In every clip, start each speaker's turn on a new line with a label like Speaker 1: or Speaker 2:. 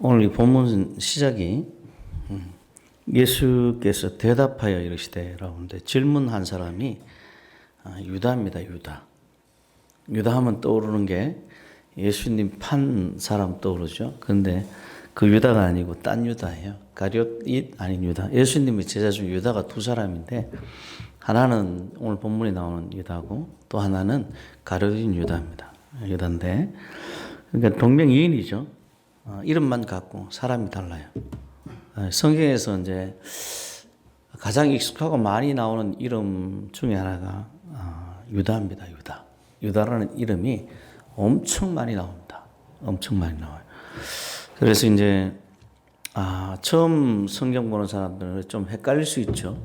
Speaker 1: 오늘 이 본문 시작이 예수께서 대답하여 이르시되라고 하는데 질문한 사람이 유다입니다. 유다 하면 떠오르는 게 예수님 판 사람 떠오르죠. 그런데 그 유다가 아니고 딴 유다예요. 가룟이 아닌 유다. 예수님의 제자 중 유다가 두 사람인데 하나는 오늘 본문에 나오는 유다고 또 하나는 가룟인 유다입니다. 유다인데 그러니까 동명이인이죠. 이름만 같고 사람이 달라요. 성경에서 이제 가장 익숙하고 많이 나오는 이름 중에 하나가 유다입니다. 유다라는 이름이 엄청 많이 나옵니다. 엄청 많이 나와요. 그래서 이제 처음 성경 보는 사람들은 좀 헷갈릴 수 있죠.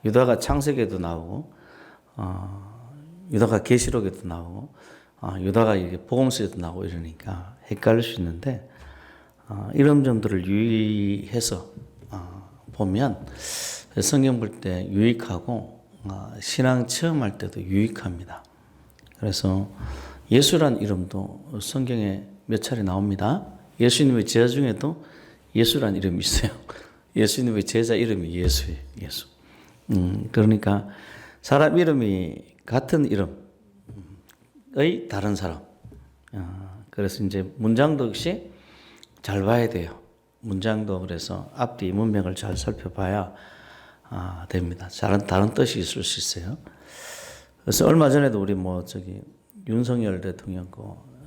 Speaker 1: 유다가 창세기에도 나오고 유다가 계시록에도 나오고 유다가 이게 복음서에도 나오고 이러니까 헷갈릴 수 있는데 이런 점들을 유의해서 보면 성경 볼 때 유익하고 신앙 체험할 때도 유익합니다. 그래서 예수란 이름도 성경에 몇 차례 나옵니다. 예수님의 제자 중에도 예수란 이름이 있어요. 예수님의 제자 이름이 예수예요. 예수. 그러니까 사람 이름이 같은 이름의 다른 사람. 그래서 이제 문장도 역시 잘 봐야 돼요. 문장도 그래서 앞뒤 문맥을 잘 살펴봐야 됩니다. 다른 뜻이 있을 수 있어요. 그래서 얼마 전에도 우리 윤석열 대통령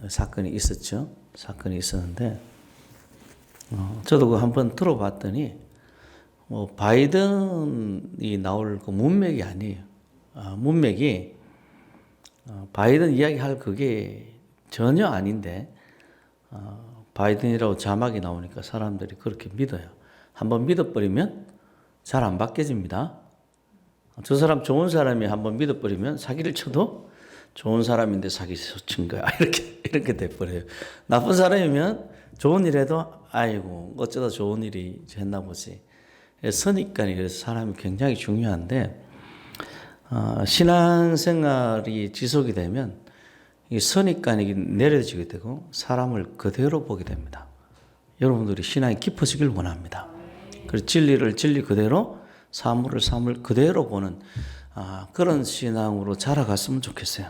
Speaker 1: 사건이 있었죠. 사건이 있었는데 저도 그거 한번 들어봤더니 바이든이 나올 그 문맥이 아니에요. 문맥이 바이든 이야기할 그게 전혀 아닌데 바이든이라고 자막이 나오니까 사람들이 그렇게 믿어요. 한번 믿어버리면 잘 안 바뀌어집니다. 저 사람 좋은 사람이 한번 믿어버리면 사기를 쳐도 좋은 사람인데 사기 친 거야. 이렇게 돼버려요. 나쁜 사람이면 좋은 일 해도 아이고 어쩌다 좋은 일이 했나 보지. 선입관이 그래서 사람이 굉장히 중요한데 신앙생활이 지속이 되면 이 선입관이 내려지게 되고 사람을 그대로 보게 됩니다. 여러분들이 신앙이 깊어지길 원합니다. 그래서 진리를 진리 그대로, 사물을 사물 그대로 보는 그런 신앙으로 자라갔으면 좋겠어요.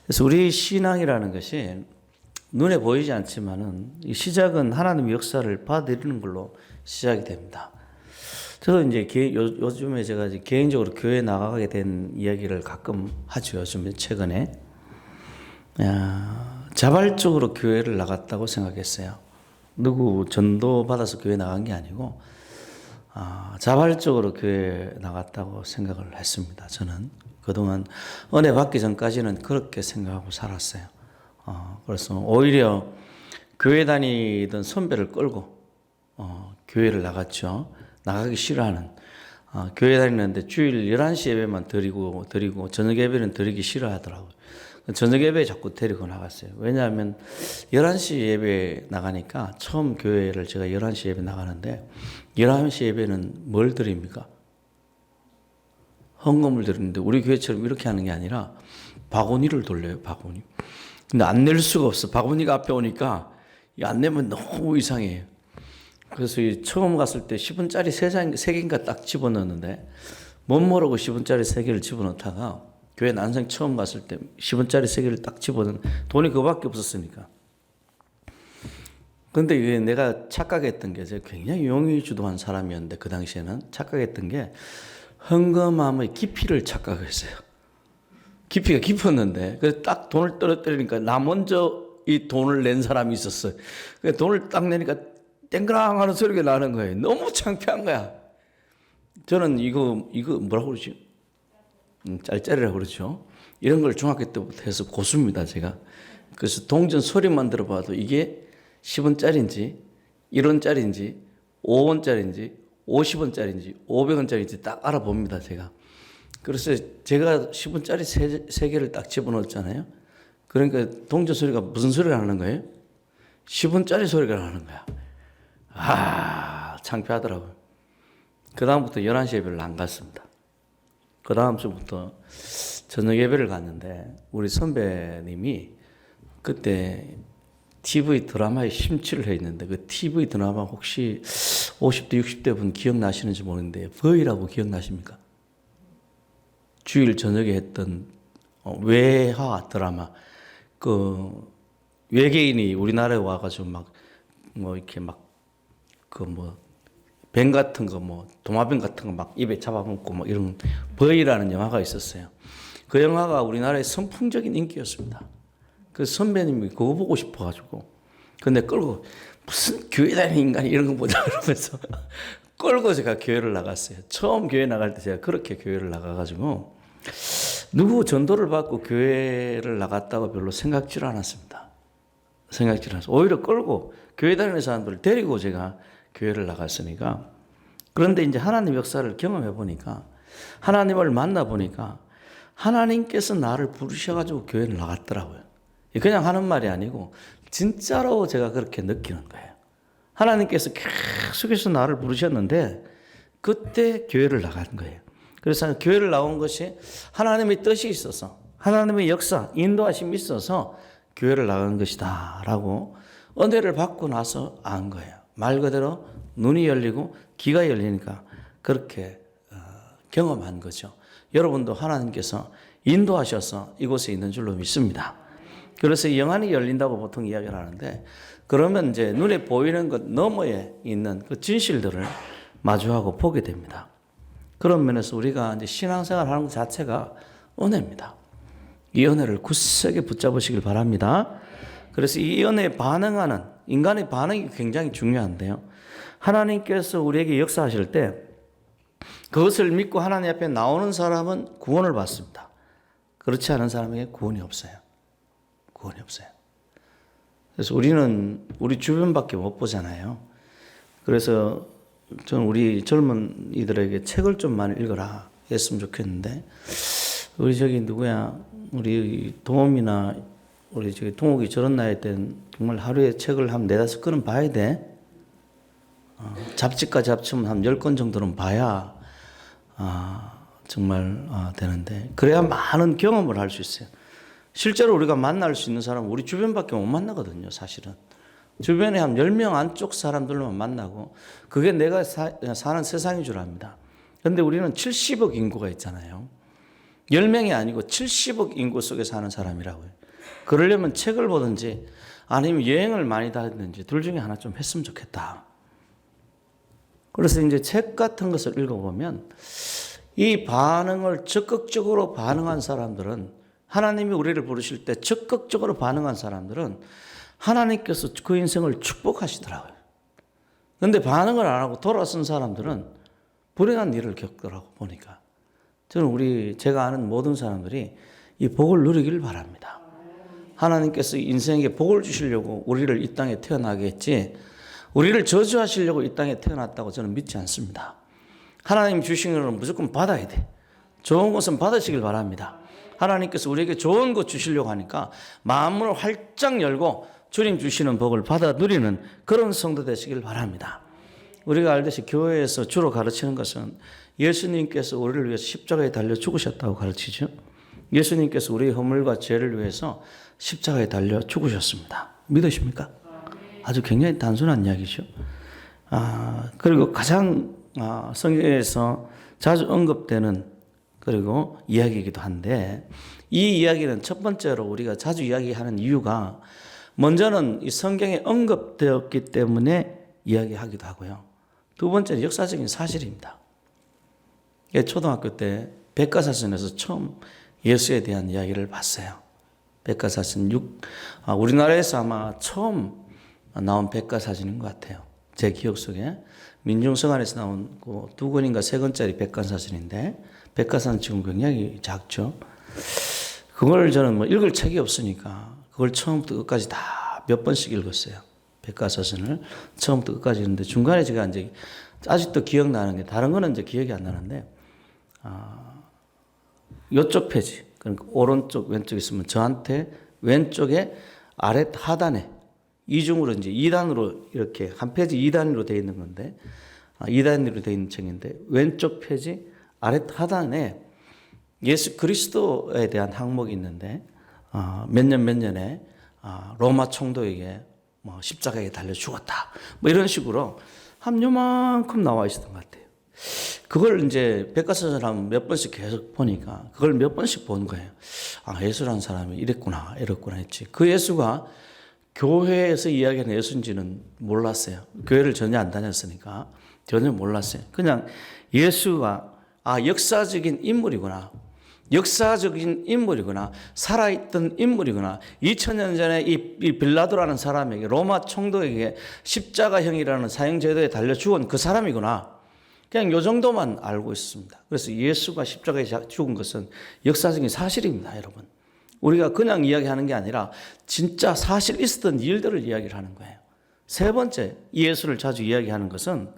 Speaker 1: 그래서 우리 신앙이라는 것이 눈에 보이지 않지만은 이 시작은 하나님의 역사를 받아들이는 걸로 시작이 됩니다. 저도 이제 요즘에 제가 이제 개인적으로 교회 나가게 된 이야기를 가끔 하죠. 요즘에 최근에. 자발적으로 교회를 나갔다고 생각했어요. 누구 전도 받아서 교회 나간 게 아니고 자발적으로 교회 나갔다고 생각을 했습니다. 저는 그동안 은혜 받기 전까지는 그렇게 생각하고 살았어요. 그래서 오히려 교회 다니던 선배를 끌고 교회를 나갔죠. 나가기 싫어하는 교회 다니는데 주일 11시 예배만 드리고 저녁 예배는 드리기 싫어하더라고요. 저녁 예배에 자꾸 데리고 나갔어요. 왜냐하면 11시 예배 나가니까 처음 교회를 제가 11시 예배 나가는데 11시 예배는 뭘 드립니까? 헌금을 드리는데 우리 교회처럼 이렇게 하는 게 아니라 바구니를 돌려요. 바구니. 근데 안 낼 수가 없어. 바구니가 앞에 오니까 안 내면 너무 이상해요. 그래서 처음 갔을 때 10원짜리 3개인가 딱 집어넣었는데 못 모르고 10원짜리 3개를 집어넣다가 교회 난생 처음 갔을 때 10원짜리 3개를 딱 집어넣은 돈이 그거밖에 없었으니까. 근데 내가 착각했던 게 제가 굉장히 용의주도한 사람이었는데 그 당시에는 착각했던 게 헌금함의 깊이를 착각했어요. 깊이가 깊었는데 그래서 딱 돈을 떨어뜨리니까 나 먼저 이 돈을 낸 사람이 있었어요. 그래서 돈을 딱 내니까 땡그랑 하는 소리가 나는 거예요. 너무 창피한 거야. 저는 이거 뭐라고 그러지? 짤짤이라고 그러죠. 이런 걸 중학교 때부터 해서 고수입니다, 제가. 그래서 동전 소리만 들어봐도 이게 10원짜리인지, 1원짜리인지, 5원짜리인지, 50원짜리인지, 500원짜리인지 딱 알아봅니다, 제가. 그래서 제가 10원짜리 3개를 딱 집어넣었잖아요. 그러니까 동전 소리가 무슨 소리가 나는 거예요? 10원짜리 소리가 나는 거야. 창피하더라고요. 그 다음부터 11시 예배를 안 갔습니다. 그 다음 주부터 저녁 예배를 갔는데 우리 선배님이 그때 TV 드라마에 심취를 해 있는데 그 TV 드라마 혹시 50대, 60대 분 기억나시는지 모르는데 버이라고 기억나십니까? 주일 저녁에 했던 외화 드라마. 그 외계인이 우리나라에 와가지고 막 뭐 이렇게 막 그 뭐 뱀 같은 거 뭐 도마뱀 같은 거 막 입에 잡아먹고 뭐 이런 버이라는 영화가 있었어요. 그 영화가 우리나라의 선풍적인 인기였습니다. 그 선배님이 그거 보고 싶어가지고 근데 끌고 무슨 교회 다니는 인간이 이런 거 보자 그러면서 끌고 제가 교회를 나갔어요. 처음 교회 나갈 때 제가 그렇게 교회를 나가가지고 누구 전도를 받고 교회를 나갔다고 별로 생각지를 않았습니다. 생각지를 않았어요. 오히려 끌고 교회 다니는 사람들을 데리고 제가 교회를 나갔으니까. 그런데 이제 하나님 역사를 경험해 보니까 하나님을 만나 보니까 하나님께서 나를 부르셔가지고 교회를 나갔더라고요. 그냥 하는 말이 아니고 진짜로 제가 그렇게 느끼는 거예요. 하나님께서 계속해서 나를 부르셨는데 그때 교회를 나간 거예요. 그래서 교회를 나온 것이 하나님의 뜻이 있어서 하나님의 역사, 인도하심이 있어서 교회를 나간 것이다 라고 은혜를 받고 나서 안 거예요. 말 그대로 눈이 열리고 귀가 열리니까 그렇게 경험한 거죠. 여러분도 하나님께서 인도하셔서 이곳에 있는 줄로 믿습니다. 그래서 영안이 열린다고 보통 이야기를 하는데 그러면 이제 눈에 보이는 것 너머에 있는 그 진실들을 마주하고 보게 됩니다. 그런 면에서 우리가 이제 신앙생활 하는 것 자체가 은혜입니다. 이 은혜를 굳세게 붙잡으시길 바랍니다. 그래서 이 은혜에 반응하는 인간의 반응이 굉장히 중요한데요. 하나님께서 우리에게 역사하실 때 그것을 믿고 하나님 앞에 나오는 사람은 구원을 받습니다. 그렇지 않은 사람에게 구원이 없어요. 구원이 없어요. 그래서 우리는 우리 주변밖에 못 보잖아요. 그래서 저는 우리 젊은 이들에게 책을 좀 많이 읽어라 했으면 좋겠는데 우리 저기 누구야 우리 동험이나 우리 저기 동욱이 저런 나이 때는 정말 하루에 책을 한 4-5권은 봐야 돼. 잡지까지 합치면 한 10권 정도는 봐야 정말 되는데 그래야 많은 경험을 할 수 있어요. 실제로 우리가 만날 수 있는 사람은 우리 주변밖에 못 만나거든요. 사실은 주변에 한 10명 안쪽 사람들만 만나고 그게 내가 사는 세상인 줄 압니다. 그런데 우리는 70억 인구가 있잖아요. 10명이 아니고 70억 인구 속에 사는 사람이라고요. 그러려면 책을 보든지 아니면 여행을 많이 다니든지 둘 중에 하나 좀 했으면 좋겠다. 그래서 이제 책 같은 것을 읽어보면 이 반응을 적극적으로 반응한 사람들은 하나님이 우리를 부르실 때 적극적으로 반응한 사람들은 하나님께서 그 인생을 축복하시더라고요. 그런데 반응을 안 하고 돌아선 사람들은 불행한 일을 겪더라고 보니까. 저는 제가 아는 모든 사람들이 이 복을 누리기를 바랍니다. 하나님께서 인생에 복을 주시려고 우리를 이 땅에 태어나게 했지 우리를 저주하시려고 이 땅에 태어났다고 저는 믿지 않습니다. 하나님 주신 것은 무조건 받아야 돼. 좋은 것은 받으시길 바랍니다. 하나님께서 우리에게 좋은 것 주시려고 하니까 마음을 활짝 열고 주님 주시는 복을 받아 누리는 그런 성도 되시길 바랍니다. 우리가 알듯이 교회에서 주로 가르치는 것은 예수님께서 우리를 위해서 십자가에 달려 죽으셨다고 가르치죠. 예수님께서 우리의 허물과 죄를 위해서 십자가에 달려 죽으셨습니다. 믿으십니까? 아주 굉장히 단순한 이야기죠. 그리고 가장 성경에서 자주 언급되는 그리고 이야기이기도 한데 이 이야기는 첫 번째로 우리가 자주 이야기하는 이유가 먼저는 이 성경에 언급되었기 때문에 이야기하기도 하고요. 두 번째는 역사적인 사실입니다. 초등학교 때 백과사전에서 처음 예수에 대한 이야기를 봤어요. 백과사전 우리나라에서 아마 처음 나온 백과사전인 것 같아요. 제 기억 속에 민중성안에서 나온 그 2권인가 3권짜리 백과사전인데 백과사전 지금 굉장히 작죠. 그걸 저는 읽을 책이 없으니까 그걸 처음부터 끝까지 다 몇 번씩 읽었어요. 백과사전을 처음부터 끝까지 읽는데 중간에 제가 이제 아직도 기억나는 게 다른 거는 이제 기억이 안 나는데 이쪽 페이지 그러니까 오른쪽 왼쪽 있으면 저한테 왼쪽에 아랫 하단에 이중으로 이제 2단으로 이렇게 한 페이지 2단으로 되어 있는 건데 2단으로 되어 있는 책인데 왼쪽 페이지 아랫 하단에 예수 그리스도에 대한 항목이 있는데 몇 년에 로마 총독에게 뭐 십자가에 달려 죽었다. 뭐 이런 식으로 한 요만큼 나와 있었던 것 같아요. 그걸 이제 백과사전 하면 몇 번씩 계속 보니까 그걸 몇 번씩 본 거예요. 아, 예수라는 사람이 이랬구나, 이랬구나 했지. 그 예수가 교회에서 이야기하는 예수인지는 몰랐어요. 교회를 전혀 안 다녔으니까 전혀 몰랐어요. 그냥 예수가 역사적인 인물이구나. 역사적인 인물이구나. 살아있던 인물이구나. 2000년 전에 이 빌라도라는 사람에게 로마 총독에게 십자가형이라는 사형제도에 달려 죽은 그 사람이구나. 그냥 요 정도만 알고 있습니다. 그래서 예수가 십자가에 죽은 것은 역사적인 사실입니다, 여러분. 우리가 그냥 이야기하는 게 아니라 진짜 사실 있었던 일들을 이야기를 하는 거예요. 세 번째, 예수를 자주 이야기하는 것은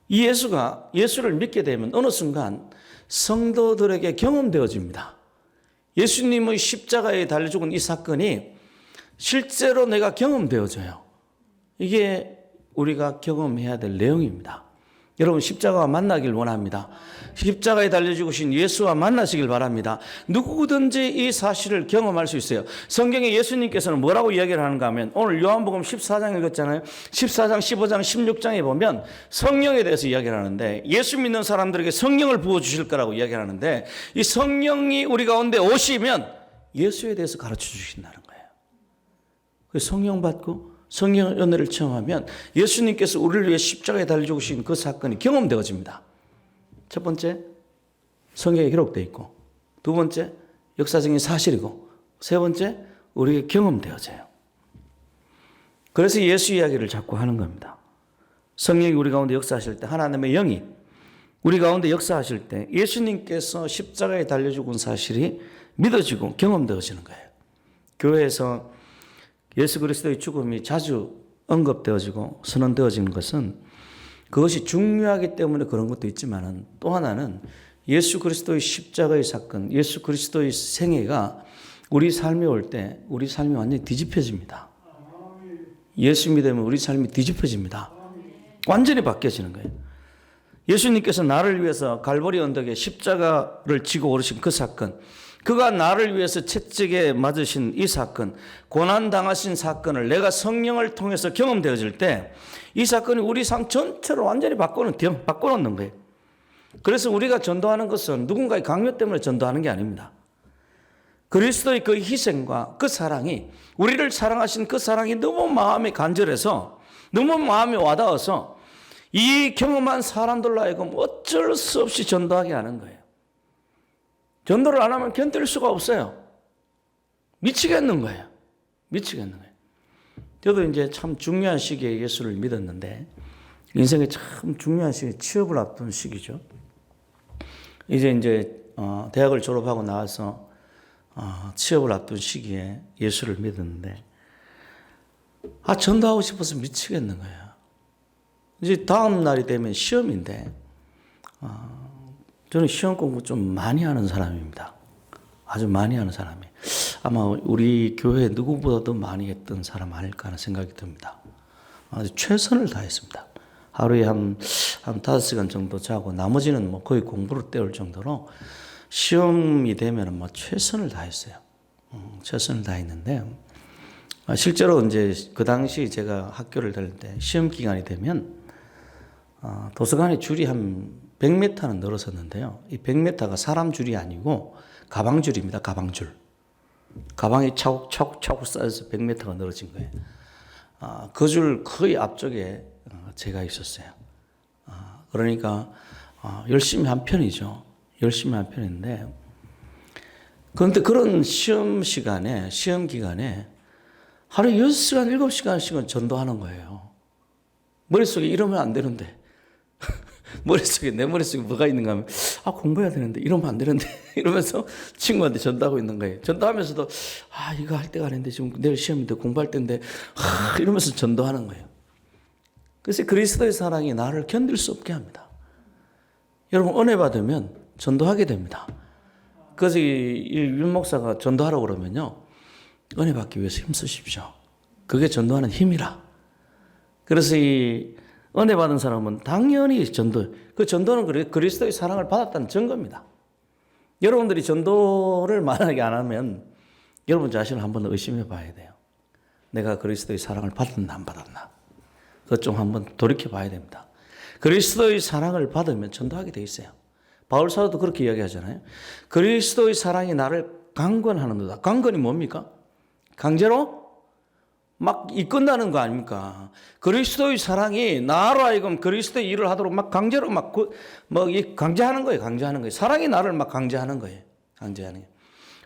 Speaker 1: 이 예수가 예수를 믿게 되면 어느 순간 성도들에게 경험되어집니다. 예수님의 십자가에 달려 죽은 이 사건이 실제로 내가 경험되어져요. 이게 우리가 경험해야 될 내용입니다. 여러분 십자가와 만나길 원합니다. 십자가에 달려 죽으신 예수와 만나시길 바랍니다. 누구든지 이 사실을 경험할 수 있어요. 성경에 예수님께서는 뭐라고 이야기를 하는가 하면 오늘 요한복음 14장 읽었잖아요. 14장, 15장, 16장에 보면 성령에 대해서 이야기를 하는데 예수 믿는 사람들에게 성령을 부어주실 거라고 이야기를 하는데 이 성령이 우리 가운데 오시면 예수에 대해서 가르쳐 주신다는 거예요. 그 성령 받고 성령의 은혜를 체험하면 예수님께서 우리를 위해 십자가에 달려 죽으신 그 사건이 경험되어집니다. 첫 번째, 성경에 기록되어 있고, 두 번째, 역사적인 사실이고, 세 번째, 우리에게 경험되어져요. 그래서 예수 이야기를 자꾸 하는 겁니다. 성령이 우리 가운데 역사하실 때, 하나님의 영이 우리 가운데 역사하실 때 예수님께서 십자가에 달려 죽은 사실이 믿어지고 경험되어지는 거예요. 교회에서 예수 그리스도의 죽음이 자주 언급되어지고 선언되어지는 것은 그것이 중요하기 때문에 그런 것도 있지만 또 하나는 예수 그리스도의 십자가의 사건, 예수 그리스도의 생애가 우리 삶에 올 때 우리 삶이 완전히 뒤집혀집니다. 예수 믿으면 우리 삶이 뒤집혀집니다. 완전히 바뀌어지는 거예요. 예수님께서 나를 위해서 갈보리 언덕에 십자가를 지고 오르신 그 사건, 그가 나를 위해서 채찍에 맞으신 이 사건, 고난당하신 사건을 내가 성령을 통해서 경험되어질 때 이 사건이 우리 삶 전체를 완전히 바꿔놓는 거예요. 그래서 우리가 전도하는 것은 누군가의 강요 때문에 전도하는 게 아닙니다. 그리스도의 그 희생과 그 사랑이, 우리를 사랑하신 그 사랑이 너무 마음에 간절해서, 너무 마음에 와닿아서 이 경험한 사람들로 하여금 어쩔 수 없이 전도하게 하는 거예요. 전도를 안 하면 견딜 수가 없어요. 미치겠는 거예요. 미치겠는 거예요. 저도 이제 참 중요한 시기에 예수를 믿었는데, 인생의 참 중요한 시기, 취업을 앞둔 시기죠. 이제 대학을 졸업하고 나와서 취업을 앞둔 시기에 예수를 믿었는데, 전도하고 싶어서 미치겠는 거예요. 이제 다음 날이 되면 시험인데, 저는 시험 공부 좀 많이 하는 사람입니다. 아주 많이 하는 사람이에요. 아마 우리 교회 누구보다도 많이 했던 사람 아닐까 하는 생각이 듭니다. 아주 최선을 다했습니다. 하루에 한 5시간 정도 자고 나머지는 뭐 거의 공부를 때울 정도로 시험이 되면 뭐 최선을 다했어요. 최선을 다했는데, 실제로 이제 그 당시 제가 학교를 다닐 때 시험 기간이 되면 도서관에 줄이 한 100m는 늘어섰는데요. 이 100m가 사람 줄이 아니고 가방줄입니다. 가방줄. 가방이 차곡차곡 쌓여서 100m가 늘어진 거예요. 그 줄 거의 앞쪽에 제가 있었어요. 그러니까 열심히 한 편이죠. 열심히 한 편인데, 그런데 그런 시험 기간에 하루에 6시간, 7시간씩은 전도하는 거예요. 머릿속에 이러면 안 되는데. 내 머릿속에 뭐가 있는가 하면, 공부해야 되는데, 이러면 안 되는데, 이러면서 친구한테 전도하고 있는 거예요. 전도하면서도, 이거 할 때가 아닌데, 지금 내일 시험인데 공부할 때인데, 이러면서 전도하는 거예요. 그래서 그리스도의 사랑이 나를 견딜 수 없게 합니다. 여러분, 은혜 받으면 전도하게 됩니다. 그래서 윤 목사가 전도하라고 그러면요, 은혜 받기 위해서 힘쓰십시오. 그게 전도하는 힘이라. 그래서 이 은혜 받은 사람은 당연히 그 전도는 그리스도의 사랑을 받았다는 증거입니다. 여러분들이 전도를 만약에 안 하면 여러분 자신을 한번 의심해 봐야 돼요. 내가 그리스도의 사랑을 받았나 안 받았나? 그것 좀 한번 돌이켜 봐야 됩니다. 그리스도의 사랑을 받으면 전도하게 돼 있어요. 바울 사도도 그렇게 이야기하잖아요. 그리스도의 사랑이 나를 강권하는도다. 강권이 뭡니까? 강제로 막 이끈다는 거 아닙니까? 그리스도의 사랑이 나로 하여금 그리스도의 일을 하도록 막 강제로 강제하는 거예요. 강제하는 거예요. 사랑이 나를 막 강제하는 거예요. 강제하는 거예요.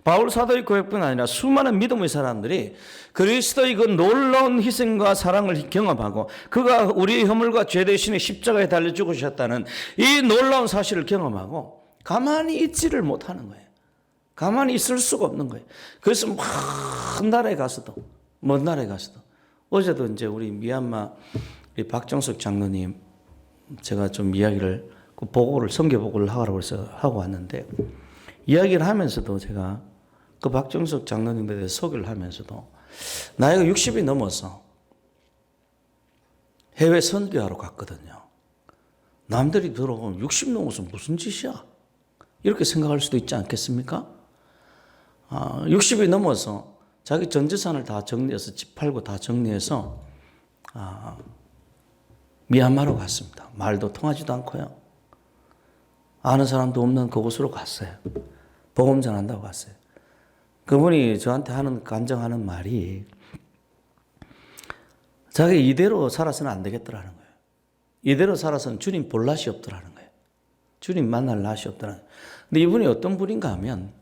Speaker 1: 바울 사도의 고백뿐 아니라 수많은 믿음의 사람들이 그리스도의 그 놀라운 희생과 사랑을 경험하고 그가 우리의 허물과 죄 대신에 십자가에 달려 죽으셨다는 이 놀라운 사실을 경험하고 가만히 있지를 못하는 거예요. 가만히 있을 수가 없는 거예요. 그래서 먼 나라에 가서도 어제도 이제 우리 미얀마 우리 박정석 장로님 제가 좀 이야기를 선교 보고를 하라고 해서 하고 왔는데 이야기를 하면서도 제가 그 박정석 장로님에 대해서 소개를 하면서도 나이가 60이 넘어서 해외 선교하러 갔거든요. 남들이 들어보면 60 넘어서 무슨 짓이야? 이렇게 생각할 수도 있지 않겠습니까? 60이 넘어서 자기 전 재산을 다 정리해서 집 팔고 다 정리해서 미얀마로 갔습니다. 말도 통하지도 않고요. 아는 사람도 없는 그곳으로 갔어요. 복음 전한다고 갔어요. 그분이 저한테 간증하는 말이 자기 이대로 살아서는 안 되겠더라는 거예요. 이대로 살아서는 주님 볼 낯이 없더라는 거예요. 주님 만날 낯이 없더라는 거예요. 근데 이분이 어떤 분인가 하면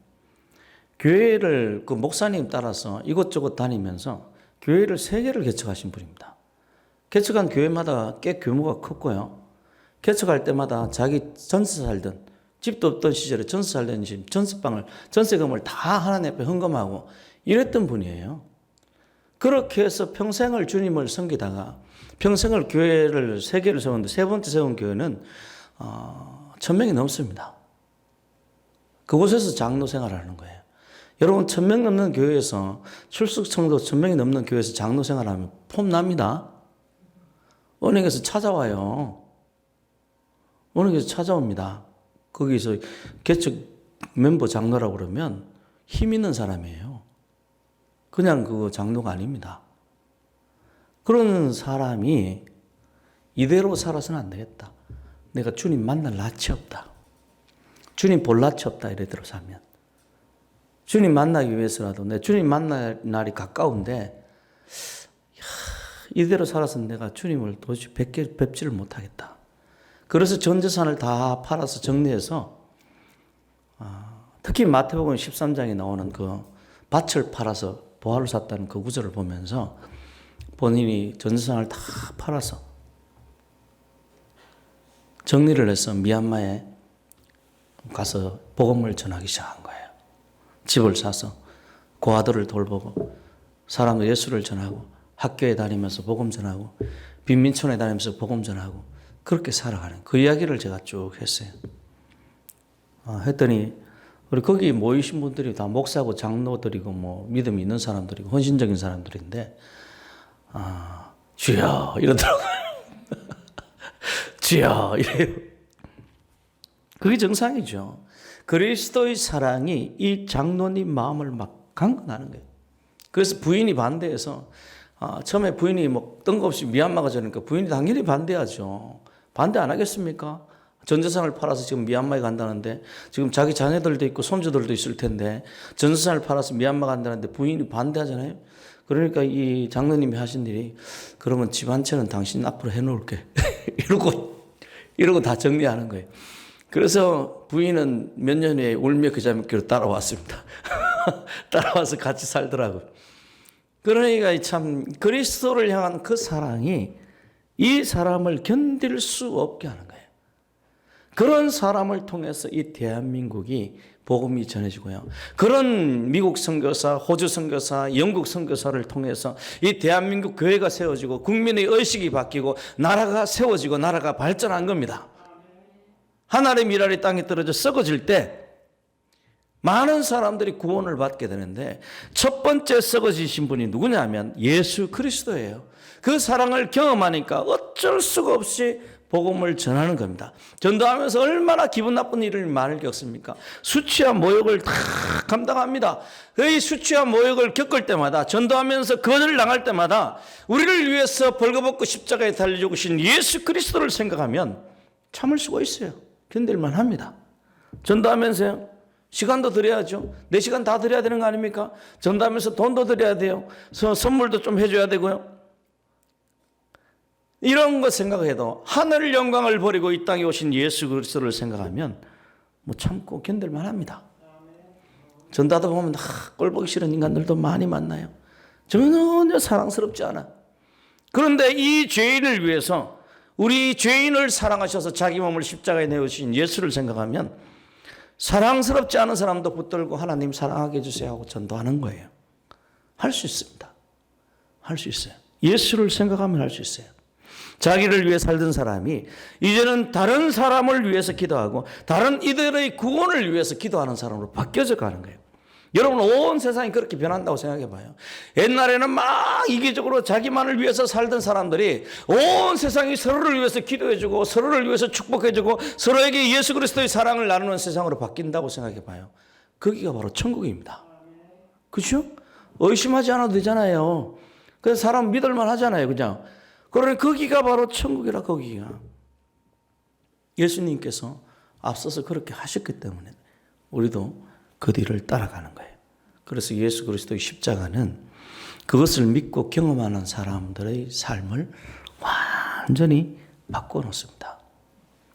Speaker 1: 교회를 그 목사님 따라서 이곳저곳 다니면서 교회를 3개를 개척하신 분입니다. 개척한 교회마다 꽤 규모가 컸고요. 개척할 때마다 자기 전세 살던 집도 없던 시절에 전세 살던 집 전세금을 다 하나님 앞에 헌금하고 이랬던 분이에요. 그렇게 해서 평생을 주님을 섬기다가 평생을 교회를 3개를 세웠는데 3번째 세운 교회는 1000명이 넘습니다. 그곳에서 장로 생활하는 거예요. 여러분 1000명 넘는 교회에서 출석 성도 1000명이 넘는 교회에서 장로 생활하면 폼납니다. 은행에서 찾아와요. 은행에서 찾아옵니다. 거기서 개척 멤버 장로라고 그러면 힘 있는 사람이에요. 그냥 그 장로가 아닙니다. 그런 사람이 이대로 살아서는 안 되겠다. 내가 주님 만날 낯이 없다. 주님 볼 낯이 없다. 이래대로 살면. 주님 만나기 위해서라도 내 주님 만날 날이 가까운데 이대로 살아서 내가 주님을 도저히 뵙지를 못하겠다. 그래서 전 재산을 다 팔아서 정리해서 특히 마태복음 13장에 나오는 그 밭을 팔아서 보화를 샀다는 그 구절을 보면서 본인이 전 재산을 다 팔아서 정리를 해서 미얀마에 가서 복음을 전하기 시작한 거예요. 집을 사서 고아들을 돌보고 사람들 예수를 전하고 학교에 다니면서 복음 전하고 빈민촌에 다니면서 복음 전하고 그렇게 살아가는 그 이야기를 제가 쭉 했어요. 했더니 우리 거기 모이신 분들이 다 목사고 장로들이고 뭐 믿음이 있는 사람들이고 헌신적인 사람들인데 주여 이러더라고요. 주여 이래요. 그게 정상이죠. 그리스도의 사랑이 이 장로님 마음을 막 강건하는 거예요. 그래서 부인이 반대해서 처음에 부인이 뭐 뜬금없이 미얀마 가자니까 부인이 당연히 반대하죠. 반대 안 하겠습니까? 전 재산을 팔아서 지금 미얀마에 간다는데 지금 자기 자녀들도 있고 손주들도 있을 텐데 전 재산을 팔아서 미얀마 간다는데 부인이 반대하잖아요. 그러니까 이 장로님이 하신 일이 그러면 집 한 채는 당신 앞으로 해놓을게. 이러고 다 정리하는 거예요. 그래서 부인은 몇 년 후에 울며 그 자매교로 따라왔습니다. 따라와서 같이 살더라고요. 그러니까 참 그리스도를 향한 그 사랑이 이 사람을 견딜 수 없게 하는 거예요. 그런 사람을 통해서 이 대한민국이 복음이 전해지고요. 그런 미국 선교사, 호주 선교사, 영국 선교사를 통해서 이 대한민국 교회가 세워지고 국민의 의식이 바뀌고 나라가 세워지고 나라가 발전한 겁니다. 하나님의 미랄이 땅에 떨어져 썩어질 때 많은 사람들이 구원을 받게 되는데 첫 번째 썩어지신 분이 누구냐면 예수 그리스도예요. 그 사랑을 경험하니까 어쩔 수가 없이 복음을 전하는 겁니다. 전도하면서 얼마나 기분 나쁜 일을 많이 겪습니까? 수치와 모욕을 다 감당합니다. 이 수치와 모욕을 겪을 때마다, 전도하면서 거절을 당할 때마다 우리를 위해서 벌거벗고 십자가에 달려 죽으신 예수 그리스도를 생각하면 참을 수가 있어요. 견딜만 합니다. 전도하면서요, 시간도 드려야죠. 내 시간 다 드려야 되는 거 아닙니까? 전도하면서 돈도 드려야 돼요. 선물도 좀 해줘야 되고요. 이런 것 생각해도 하늘 영광을 버리고 이 땅에 오신 예수 그리스도를 생각하면 뭐 참고 견딜만 합니다. 전도하다 보면 꼴보기 싫은 인간들도 많이 만나요. 전혀 사랑스럽지 않아. 그런데 이 죄인을 위해서, 우리 죄인을 사랑하셔서 자기 몸을 십자가에 내어주신 예수를 생각하면 사랑스럽지 않은 사람도 붙들고 하나님 사랑하게 해주세요 하고 전도하는 거예요. 할 수 있습니다. 할 수 있어요. 예수를 생각하면 할 수 있어요. 자기를 위해 살던 사람이 이제는 다른 사람을 위해서 기도하고 다른 이들의 구원을 위해서 기도하는 사람으로 바뀌어져 가는 거예요. 여러분, 온 세상이 그렇게 변한다고 생각해 봐요. 옛날에는 막 이기적으로 자기만을 위해서 살던 사람들이 온 세상이 서로를 위해서 기도해주고 서로를 위해서 축복해주고 서로에게 예수 그리스도의 사랑을 나누는 세상으로 바뀐다고 생각해 봐요. 거기가 바로 천국입니다. 그렇죠? 의심하지 않아도 되잖아요. 그래서 사람 믿을만 하잖아요. 그냥. 그러니 거기가 바로 천국이라. 거기가. 예수님께서 앞서서 그렇게 하셨기 때문에 우리도 그 뒤를 따라가는 거예요. 그래서 예수 그리스도의 십자가는 그것을 믿고 경험하는 사람들의 삶을 완전히 바꿔놓습니다.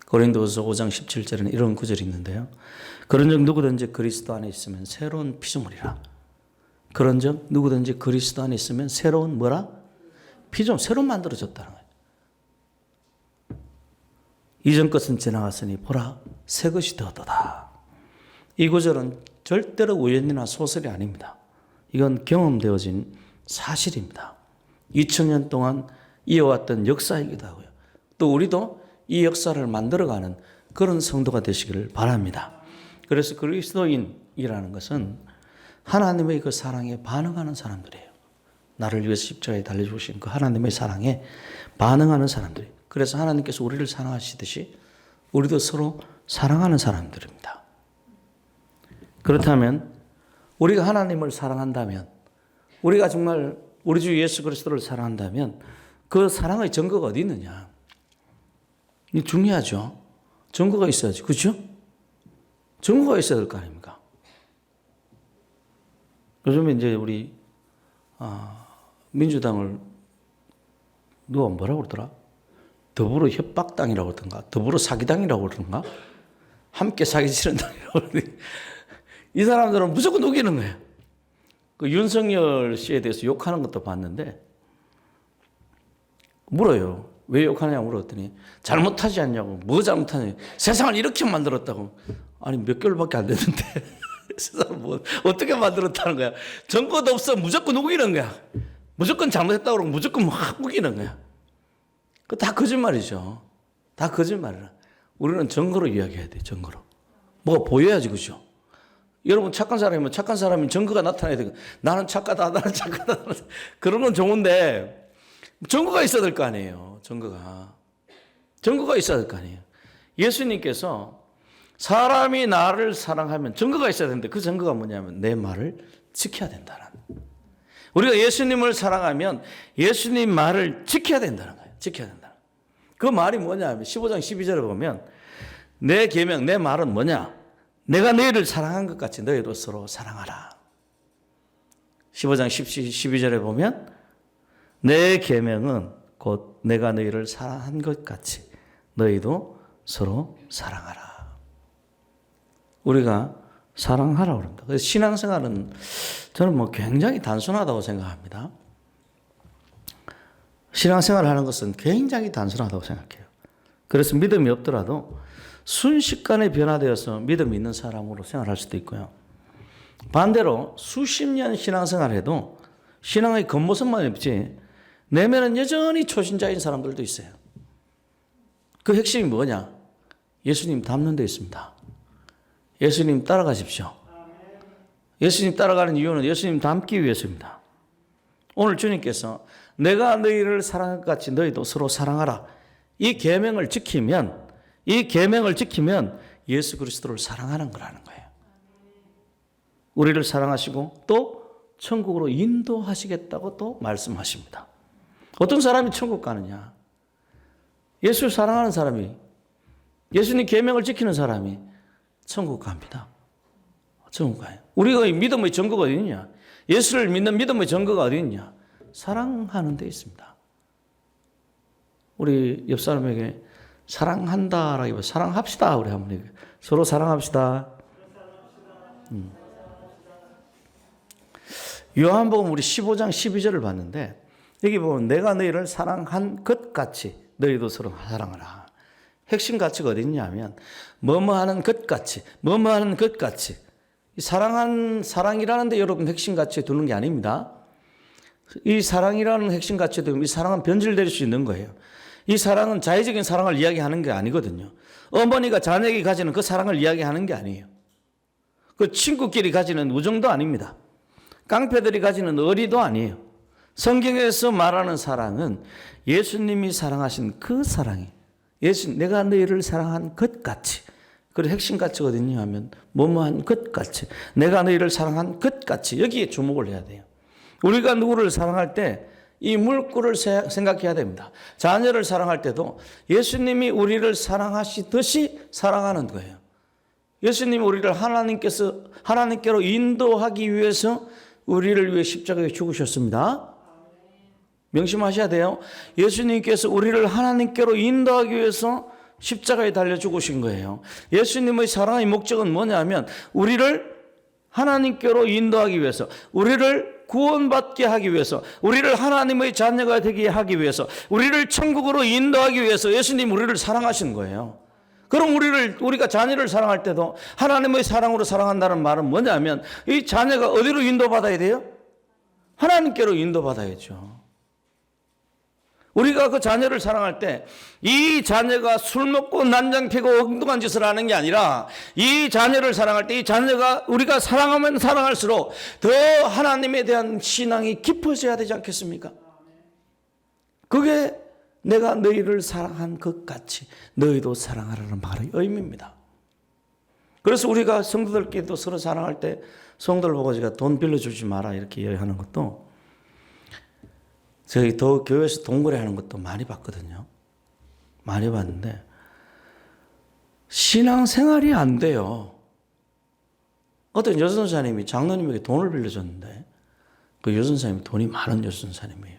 Speaker 1: 고린도후서 5장 17절에는 이런 구절이 있는데요. 그런즉 누구든지 그리스도 안에 있으면 새로운 피조물이라. 그런즉 누구든지 그리스도 안에 있으면 새로운 뭐라? 피조물, 새로 만들어졌다는 거예요. 이전 것은 지나갔으니 보라 새 것이 되었도다. 이 구절은 절대로 우연이나 소설이 아닙니다. 이건 경험되어진 사실입니다. 2000년 동안 이어왔던 역사이기도 하고요. 또 우리도 이 역사를 만들어가는 그런 성도가 되시기를 바랍니다. 그래서 그리스도인이라는 것은 하나님의 그 사랑에 반응하는 사람들이에요. 나를 위해서 십자가에 달려주신 그 하나님의 사랑에 반응하는 사람들이에요. 그래서 하나님께서 우리를 사랑하시듯이 우리도 서로 사랑하는 사람들입니다. 그렇다면 우리가 하나님을 사랑한다면, 우리가 정말 우리 주 예수 그리스도를 사랑한다면 그 사랑의 증거가 어디 있느냐? 이게 중요하죠. 증거가 있어야지. 그렇죠? 증거가 있어야 될 거 아닙니까? 요즘에 이제 우리 민주당을 누가 뭐라고 그러더라? 더불어 협박당이라고 그러던가, 더불어 사기당이라고 그러던가, 함께 사기 치는 당이라고 그러던가. 이 사람들은 무조건 우기는 거예요. 그 윤석열 씨에 대해서 욕하는 것도 봤는데, 물어요. 왜 욕하냐고 물었더니, 잘못하지 않냐고, 뭐 잘못하냐고, 세상을 이렇게 만들었다고. 아니, 몇 개월밖에 안 됐는데, 세상을 뭐, 어떻게 만들었다는 거야. 증거도 없어. 무조건 우기는 거야. 무조건 잘못했다고 그러고 무조건 막 우기는 거야. 그 다 거짓말이죠. 다 거짓말이라. 우리는 증거로 이야기해야 돼, 증거로. 뭐가 보여야지, 그죠? 여러분, 착한 사람이면 착한 사람이 증거가 나타나야 되고, 나는 착하다, 나는 착하다. 그런 건 좋은데, 증거가 있어야 될 거 아니에요, 증거가. 증거가 있어야 될 거 아니에요. 예수님께서 사람이 나를 사랑하면 증거가 있어야 되는데, 그 증거가 뭐냐면 내 말을 지켜야 된다는. 우리가 예수님을 사랑하면 예수님 말을 지켜야 된다는 거예요. 지켜야 된다. 그 말이 뭐냐면 15장 12절에 보면 내 계명, 내 말은 뭐냐? 내가 너희를 사랑한 것 같이 너희도 서로 사랑하라. 15장 12절에 보면 내 계명은 곧 내가 너희를 사랑한 것 같이 너희도 서로 사랑하라. 우리가 사랑하라고 그럽니다. 그래서 신앙생활은 저는 뭐 굉장히 단순하다고 생각합니다. 신앙생활을 하는 것은 굉장히 단순하다고 생각해요. 그래서 믿음이 없더라도 순식간에 변화되어서 믿음이 있는 사람으로 생활할 수도 있고요. 반대로 수십 년 신앙생활해도 신앙의 겉모습만 있지 내면은 여전히 초신자인 사람들도 있어요. 그 핵심이 뭐냐? 예수님 닮는 데 있습니다. 예수님 따라가십시오. 예수님 따라가는 이유는 예수님 닮기 위해서입니다. 오늘 주님께서 내가 너희를 사랑한 것 같이 너희도 서로 사랑하라. 이 계명을 지키면 예수 그리스도를 사랑하는 거라는 거예요. 우리를 사랑하시고 또 천국으로 인도하시겠다고 또 말씀하십니다. 어떤 사람이 천국 가느냐? 예수를 사랑하는 사람이, 예수님 계명을 지키는 사람이 천국 갑니다. 천국 가요. 우리가 믿음의 증거가 어디 있냐? 예수를 믿는 믿음의 증거가 어디 있냐? 사랑하는 데 있습니다. 우리 옆 사람에게 사랑한다라기보다 사랑합시다. 우리 한번 서로 사랑합시다. 요한복음 우리 15장 12절을 봤는데 여기 보면 내가 너희를 사랑한 것 같이 너희도 서로 사랑하라. 핵심 가치가 어디 있냐면 뭐뭐하는 것 같이, 뭐뭐하는 것 같이. 사랑이라는 데 여러분 핵심 가치에 두는 게 아닙니다. 이 사랑이라는 핵심 가치에 두면 이 사랑은 변질될 수 있는 거예요. 이 사랑은 자의적인 사랑을 이야기하는 게 아니거든요. 어머니가 자녀에게 가지는 그 사랑을 이야기하는 게 아니에요. 그 친구끼리 가지는 우정도 아닙니다. 깡패들이 가지는 의리도 아니에요. 성경에서 말하는 사랑은 예수님이 사랑하신 그 사랑이 내가 너희를 사랑한 것 같이. 그리고 핵심 가치가 어딨냐 하면 뭐뭐한 것 같이. 내가 너희를 사랑한 것 같이. 여기에 주목을 해야 돼요. 우리가 누구를 사랑할 때 이 물꼬를 생각해야 됩니다. 자녀를 사랑할 때도 예수님이 우리를 사랑하시듯이 사랑하는 거예요. 예수님이 우리를 하나님께로 인도하기 위해서 우리를 위해 십자가에 죽으셨습니다. 명심하셔야 돼요. 예수님께서 우리를 하나님께로 인도하기 위해서 십자가에 달려 죽으신 거예요. 예수님의 사랑의 목적은 뭐냐면 우리를 하나님께로 인도하기 위해서, 우리를 구원받게 하기 위해서, 우리를 하나님의 자녀가 되게 하기 위해서, 우리를 천국으로 인도하기 위해서 예수님 우리를 사랑하신 거예요. 그럼 우리가 자녀를 사랑할 때도 하나님의 사랑으로 사랑한다는 말은 뭐냐면 이 자녀가 어디로 인도받아야 돼요? 하나님께로 인도받아야죠. 우리가 그 자녀를 사랑할 때 이 자녀가 술 먹고 난장 피고 엉뚱한 짓을 하는 게 아니라 이 자녀를 사랑할 때 이 자녀가 우리가 사랑하면 사랑할수록 더 하나님에 대한 신앙이 깊어져야 되지 않겠습니까? 그게 내가 너희를 사랑한 것 같이 너희도 사랑하라는 말의 의미입니다. 그래서 우리가 성도들끼리도 서로 사랑할 때 성도들 보고 제가 돈 빌려주지 마라 이렇게 이야기하는 것도 저희 더 교회에서 동거래하는 것도 많이 봤거든요. 많이 봤는데 신앙생활이 안 돼요. 어떤 여선사님이 장로님에게 돈을 빌려줬는데 그 여선사님이 돈이 많은 여선사님이에요.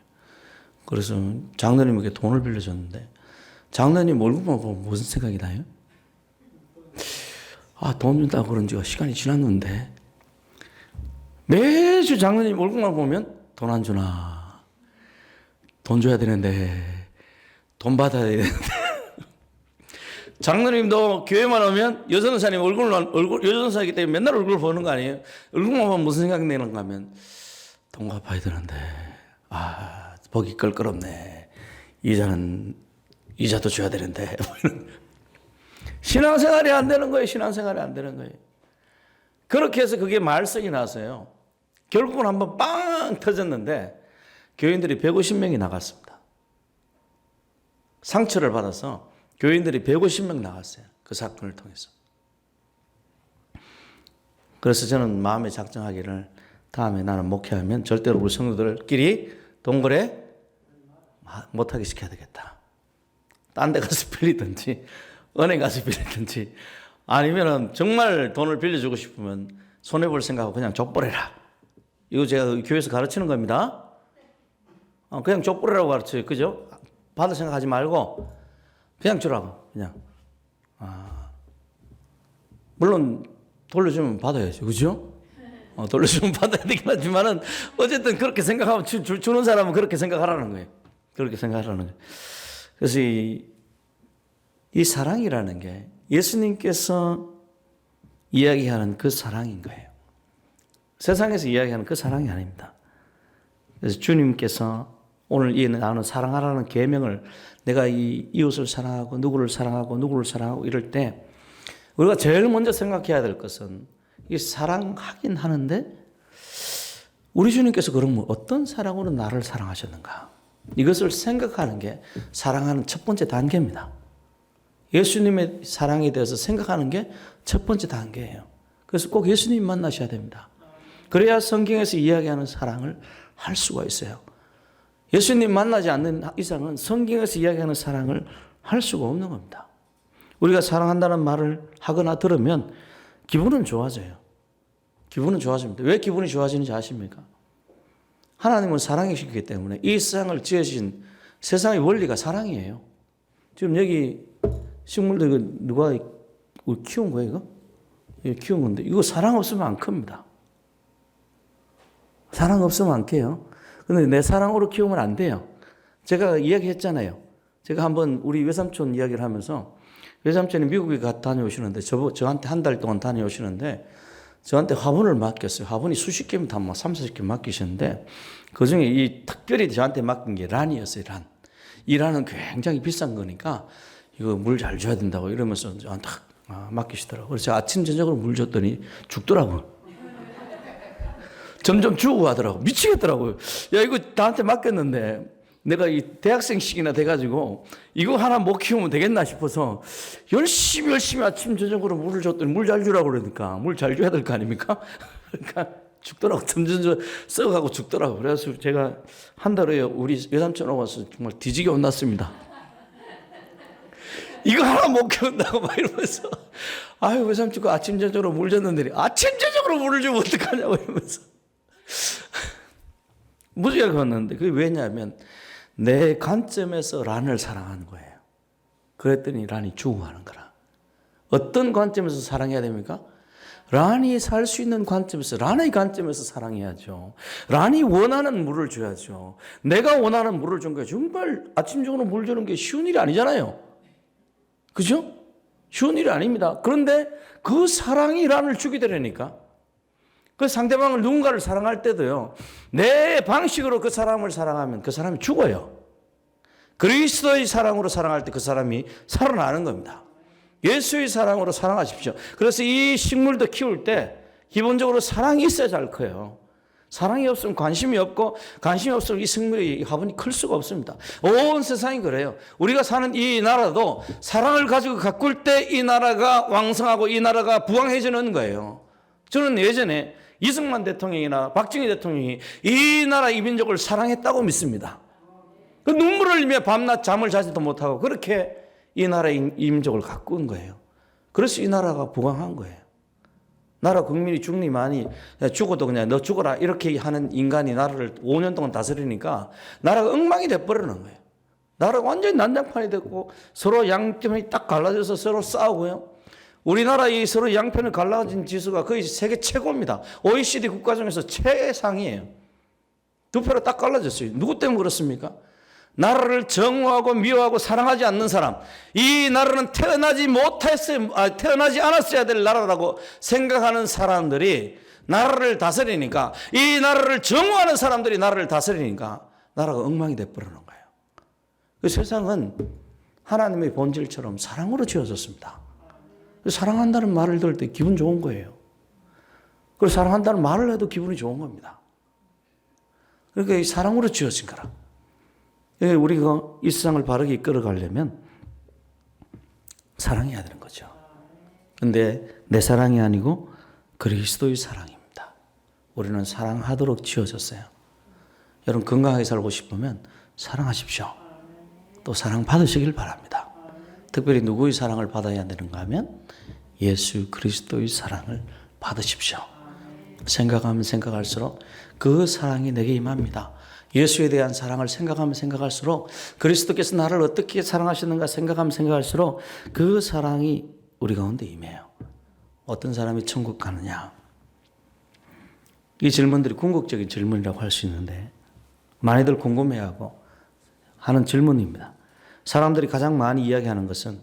Speaker 1: 그래서 장로님에게 돈을 빌려줬는데 장로님 얼굴만 보면 무슨 생각이 나요? 아, 돈 준다고 그런 지가 시간이 지났는데 매주 장로님 얼굴만 보면 돈 안 주나? 돈 줘야 되는데 돈 받아야 되는데 장로님도 교회만 오면 여선사님 여선사이기 때문에 맨날 얼굴 보는 거 아니에요? 얼굴만 보면 무슨 생각이 나는가 하면 돈 갚아야 되는데 보기 껄끄럽네. 이자도 줘야 되는데. 신앙생활이 안 되는 거예요. 신앙생활이 안 되는 거예요. 그렇게 해서 그게 말썽이 나서요. 결국은 한번 빵 터졌는데 교인들이 150명이 나갔습니다. 상처를 받아서 교인들이 150명 나갔어요. 그 사건을 통해서. 그래서 저는 마음에 작정하기를 다음에 나는 목회하면 절대로 우리 성도들끼리 동거래 못하게 시켜야 되겠다. 딴 데 가서 빌리든지 은행 가서 빌리든지 아니면 정말 돈을 빌려주고 싶으면 손해볼 생각하고 그냥 족보래라. 이거 제가 교회에서 가르치는 겁니다. 그냥 족보래라고 가르쳐요. 그죠? 받을 생각하지 말고 그냥 주라고. 그냥. 물론 돌려주면 받아야죠. 그죠? 돌려주면 받아야 되긴 하지만은 어쨌든 그렇게 생각하면 주는 사람은 그렇게 생각하라는 거예요. 그렇게 생각하라는 거예요. 그래서 이 사랑이라는 게 예수님께서 이야기하는 그 사랑인 거예요. 세상에서 이야기하는 그 사랑이 아닙니다. 그래서 주님께서 오늘 이 나누는 사랑하라는 계명을 내가 이 이웃을 사랑하고 누구를 사랑하고 이럴 때 우리가 제일 먼저 생각해야 될 것은 이 사랑하긴 하는데 우리 주님께서 그러면 어떤 사랑으로 나를 사랑하셨는가? 이것을 생각하는 게 사랑하는 첫 번째 단계입니다. 예수님의 사랑에 대해서 생각하는 게 첫 번째 단계예요. 그래서 꼭 예수님 만나셔야 됩니다. 그래야 성경에서 이야기하는 사랑을 할 수가 있어요. 예수님 만나지 않는 이상은 성경에서 이야기하는 사랑을 할 수가 없는 겁니다. 우리가 사랑한다는 말을 하거나 들으면 기분은 좋아져요. 기분은 좋아집니다. 왜 기분이 좋아지는지 아십니까? 하나님은 사랑이시기 때문에 이 세상을 지으신 세상의 원리가 사랑이에요. 지금 여기 식물들 이거 누가 키운 거예요, 이거? 이거 키운 건데 이거 사랑 없으면 안 큽니다. 사랑 없으면 안 커요. 근데 내 사랑으로 키우면 안 돼요. 제가 이야기했잖아요. 제가 한번 우리 외삼촌 이야기를 하면서 외삼촌이 미국에 다녀오시는데 저한테 한 달 동안 다녀오시는데 저한테 화분을 맡겼어요. 화분이 수십 개면 막 30, 40개 맡기셨는데 그중에 특별히 저한테 맡긴 게 란이었어요. 란. 이 란은 굉장히 비싼 거니까 이거 물 잘 줘야 된다고 이러면서 저한테 맡기시더라고요. 그래서 아침 저녁으로 물 줬더니 죽더라고요. 점점 죽고 하더라고. 미치겠더라고요. 야, 이거 나한테 맡겼는데 내가 이 대학생식이나 돼가지고 이거 하나 못 키우면 되겠나 싶어서 열심히 아침 저녁으로 물을 줬더니 물 잘 주라고 그러니까 물 잘 줘야 될 거 아닙니까? 그러니까 죽더라고. 점점 썩어가고 죽더라고. 그래서 제가 한 달 후에 우리 외삼촌하고 와서 정말 뒤지게 혼났습니다. 이거 하나 못 키운다고 막 이러면서 아유 외삼촌 아침 저녁으로 물 줬는데 아침 저녁으로 물을 주면 어떡하냐고 이러면서 무지하게 왔는데 그게 왜냐하면 내 관점에서 란을 사랑하는 거예요. 그랬더니 란이 죽어가는 거라. 어떤 관점에서 사랑해야 됩니까? 란이 살 수 있는 관점에서, 란의 관점에서 사랑해야죠. 란이 원하는 물을 줘야죠. 내가 원하는 물을 준 거예요. 정말 아침적으로 물 주는 게 쉬운 일이 아니잖아요. 그죠? 쉬운 일이 아닙니다. 그런데 그 사랑이 란을 주게 되려니까 그 상대방을 누군가를 사랑할 때도요. 내 방식으로 그 사람을 사랑하면 그 사람이 죽어요. 그리스도의 사랑으로 사랑할 때 그 사람이 살아나는 겁니다. 예수의 사랑으로 사랑하십시오. 그래서 이 식물도 키울 때 기본적으로 사랑이 있어야 잘 커요. 사랑이 없으면 관심이 없고 관심이 없으면 이 식물이 화분이 클 수가 없습니다. 온 세상이 그래요. 우리가 사는 이 나라도 사랑을 가지고 가꿀 때 이 나라가 왕성하고 이 나라가 부강해지는 거예요. 저는 예전에 이승만 대통령이나 박정희 대통령이 이 나라 이 민족을 사랑했다고 믿습니다. 그 눈물을 흘리며 밤낮 잠을 자지도 못하고 그렇게 이 나라 이 민족을 가꾼 거예요. 그래서 이 나라가 부강한 거예요. 나라 국민이 죽니 많이 죽어도 그냥 너 죽어라 이렇게 하는 인간이 나라를 5년 동안 다스리니까 나라가 엉망이 돼버리는 거예요. 나라가 완전히 난장판이 됐고 서로 양편이 딱 갈라져서 서로 싸우고요. 우리나라 이 서로 양편을 갈라진 지수가 거의 세계 최고입니다. OECD 국가 중에서 최상이에요. 두 표로 딱 갈라졌어요. 누구 때문에 그렇습니까? 나라를 정오하고 미워하고 사랑하지 않는 사람, 이 나라는 태어나지 않았어야 될 나라라고 생각하는 사람들이 나라를 다스리니까, 이 나라를 정오하는 사람들이 나라를 다스리니까 나라가 엉망이 돼버리는 거예요. 그 세상은 하나님의 본질처럼 사랑으로 지어졌습니다. 사랑한다는 말을 들을 때 기분 좋은 거예요. 그리고 사랑한다는 말을 해도 기분이 좋은 겁니다. 그러니까 이 사랑으로 지어진 거라. 우리가 이 세상을 바르게 이끌어가려면 사랑해야 되는 거죠. 그런데 내 사랑이 아니고 그리스도의 사랑입니다. 우리는 사랑하도록 지어졌어요. 여러분 건강하게 살고 싶으면 사랑하십시오. 또 사랑받으시길 바랍니다. 특별히 누구의 사랑을 받아야 되는가 하면 예수 그리스도의 사랑을 받으십시오. 생각하면 생각할수록 그 사랑이 내게 임합니다. 예수에 대한 사랑을 생각하면 생각할수록 그리스도께서 나를 어떻게 사랑하셨는가 생각하면 생각할수록 그 사랑이 우리 가운데 임해요. 어떤 사람이 천국 가느냐? 이 질문들이 궁극적인 질문이라고 할 수 있는데 많이들 궁금해하고 하는 질문입니다. 사람들이 가장 많이 이야기하는 것은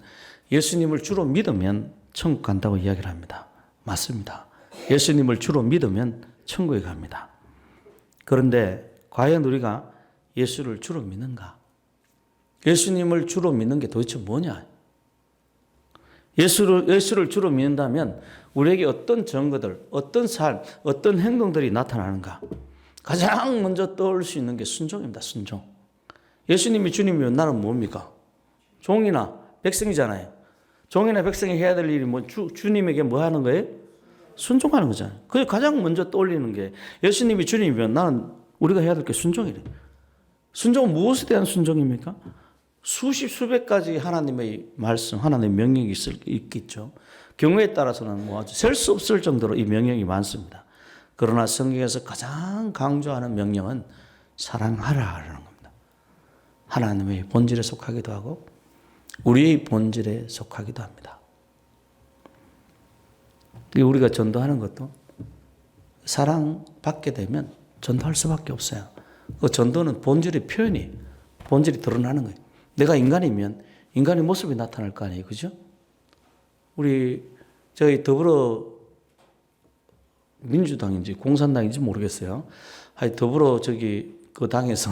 Speaker 1: 예수님을 주로 믿으면 천국 간다고 이야기를 합니다. 맞습니다. 예수님을 주로 믿으면 천국에 갑니다. 그런데 과연 우리가 예수를 주로 믿는가? 예수님을 주로 믿는 게 도대체 뭐냐? 예수를 주로 믿는다면 우리에게 어떤 증거들, 어떤 삶, 어떤 행동들이 나타나는가? 가장 먼저 떠올 수 있는 게 순종입니다. 순종. 예수님이 주님이면 나는 뭡니까? 종이나 백성이잖아요. 종이나 백성이 해야 될 일이 뭐 주님에게 뭐 하는 거예요? 순종하는 거잖아요. 그게 가장 먼저 떠올리는 게 예수님이 주님이면 나는 우리가 해야 될 게 순종이래. 순종은 무엇에 대한 순종입니까? 수십 수백 가지 하나님의 말씀, 하나님의 명령이 있겠죠. 경우에 따라서는 뭐 아주 셀 수 없을 정도로 이 명령이 많습니다. 그러나 성경에서 가장 강조하는 명령은 사랑하라라는 겁니다. 하나님의 본질에 속하기도 하고 우리의 본질에 속하기도 합니다. 우리가 전도하는 것도 사랑받게 되면 전도할 수밖에 없어요. 그 전도는 본질의 표현이, 본질이 드러나는 거예요. 내가 인간이면 인간의 모습이 나타날 거 아니에요. 그죠? 저희 더불어 민주당인지 공산당인지 모르겠어요. 더불어 그 당에서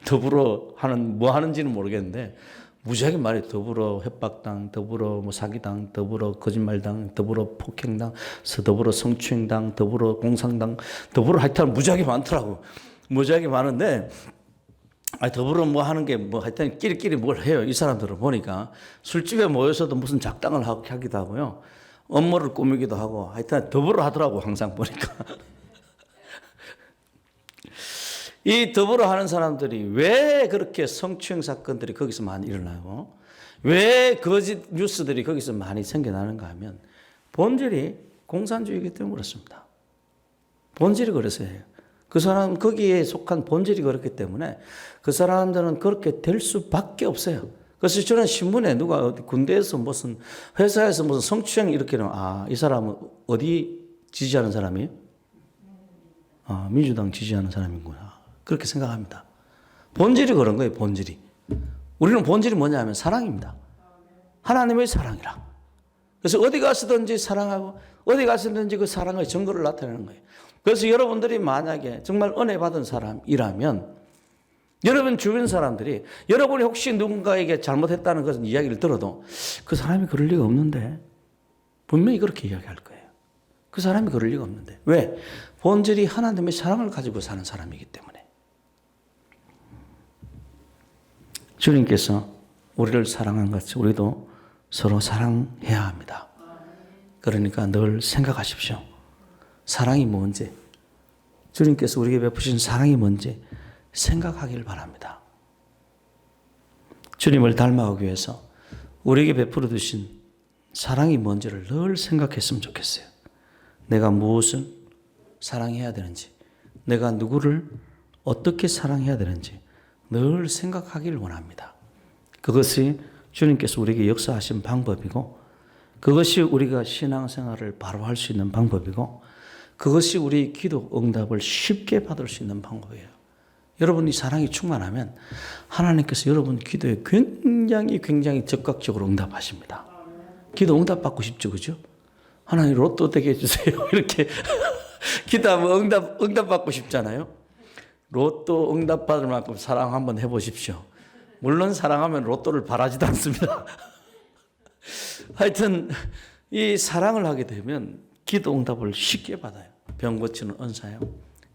Speaker 1: 더불어 뭐 하는지는 모르겠는데 무지하게 말해. 더불어 협박당, 더불어 뭐 사기당, 더불어 거짓말당, 더불어 폭행당, 더불어 성추행당, 더불어 공산당, 더불어 하여튼 무지하게 많더라고. 무지하게 많은데 더불어 뭐 하는 게 뭐 하여튼 끼리끼리 뭘 해요. 이 사람들을 보니까 술집에 모여서도 무슨 작당을 하기도 하고요. 업무를 꾸미기도 하고 하여튼 더불어 하더라고 항상 보니까. 이 더불어 하는 사람들이 왜 그렇게 성추행 사건들이 거기서 많이 일어나고 왜 거짓 뉴스들이 거기서 많이 생겨나는가 하면 본질이 공산주의이기 때문에 그렇습니다. 본질이 그래서 해요. 그 사람 거기에 속한 본질이 그렇기 때문에 그 사람들은 그렇게 될 수밖에 없어요. 그래서 저는 신문에 누가 군대에서 무슨 회사에서 무슨 성추행 이렇게 하면 이 사람은 어디 지지하는 사람이에요? 민주당 지지하는 사람이구나. 그렇게 생각합니다. 본질이 그런 거예요. 본질이. 우리는 본질이 뭐냐면 사랑입니다. 하나님의 사랑이라. 그래서 어디 가서든지 사랑하고 어디 가서든지 그 사랑의 증거를 나타내는 거예요. 그래서 여러분들이 만약에 정말 은혜 받은 사람이라면 여러분 주변 사람들이 여러분이 혹시 누군가에게 잘못했다는 것은 이야기를 들어도 그 사람이 그럴 리가 없는데 분명히 그렇게 이야기할 거예요. 그 사람이 그럴 리가 없는데. 왜? 본질이 하나님의 사랑을 가지고 사는 사람이기 때문에. 주님께서 우리를 사랑한 같이 우리도 서로 사랑해야 합니다. 그러니까 늘 생각하십시오. 사랑이 뭔지, 주님께서 우리에게 베푸신 사랑이 뭔지 생각하길 바랍니다. 주님을 닮아가기 위해서 우리에게 베풀어 주신 사랑이 뭔지를 늘 생각했으면 좋겠어요. 내가 무엇을 사랑해야 되는지, 내가 누구를 어떻게 사랑해야 되는지 늘 생각하기를 원합니다. 그것이 주님께서 우리에게 역사하신 방법이고 그것이 우리가 신앙생활을 바로 할 수 있는 방법이고 그것이 우리 기도 응답을 쉽게 받을 수 있는 방법이에요. 여러분이 사랑이 충만하면 하나님께서 여러분 기도에 굉장히 적극적으로 응답하십니다. 기도 응답받고 싶죠. 그죠? 하나님 로또 되게 해주세요. 이렇게 기도하면 응답받고 싶잖아요. 로또 응답받을 만큼 사랑 한번 해보십시오. 물론 사랑하면 로또를 바라지도 않습니다. 하여튼 이 사랑을 하게 되면 기도 응답을 쉽게 받아요. 병 고치는 은사요.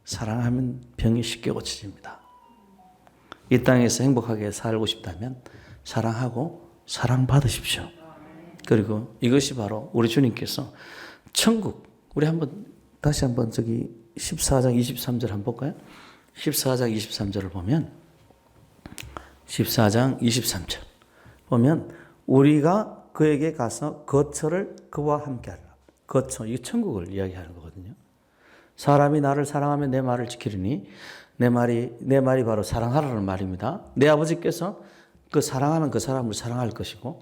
Speaker 1: 사랑하면 병이 쉽게 고쳐집니다. 이 땅에서 행복하게 살고 싶다면 사랑하고 사랑받으십시오. 그리고 이것이 바로 우리 주님께서 천국, 우리 다시 한번 14장 23절 한번 볼까요? 14장 23절을 보면 14장 23절 보면 우리가 그에게 가서 거처를 그와 함께 하라. 거처, 이게 천국을 이야기하는 거거든요. 사람이 나를 사랑하면 내 말을 지키리니 내 말이 바로 사랑하라는 말입니다. 내 아버지께서 그 사랑하는 그 사람을 사랑할 것이고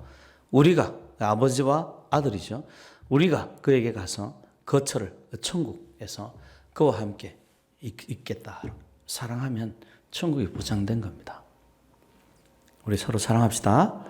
Speaker 1: 우리가 아버지와 아들이죠. 우리가 그에게 가서 거처를 천국에서 그와 함께 있겠다. 사랑하면 천국이 보장된 겁니다. 우리 서로 사랑합시다.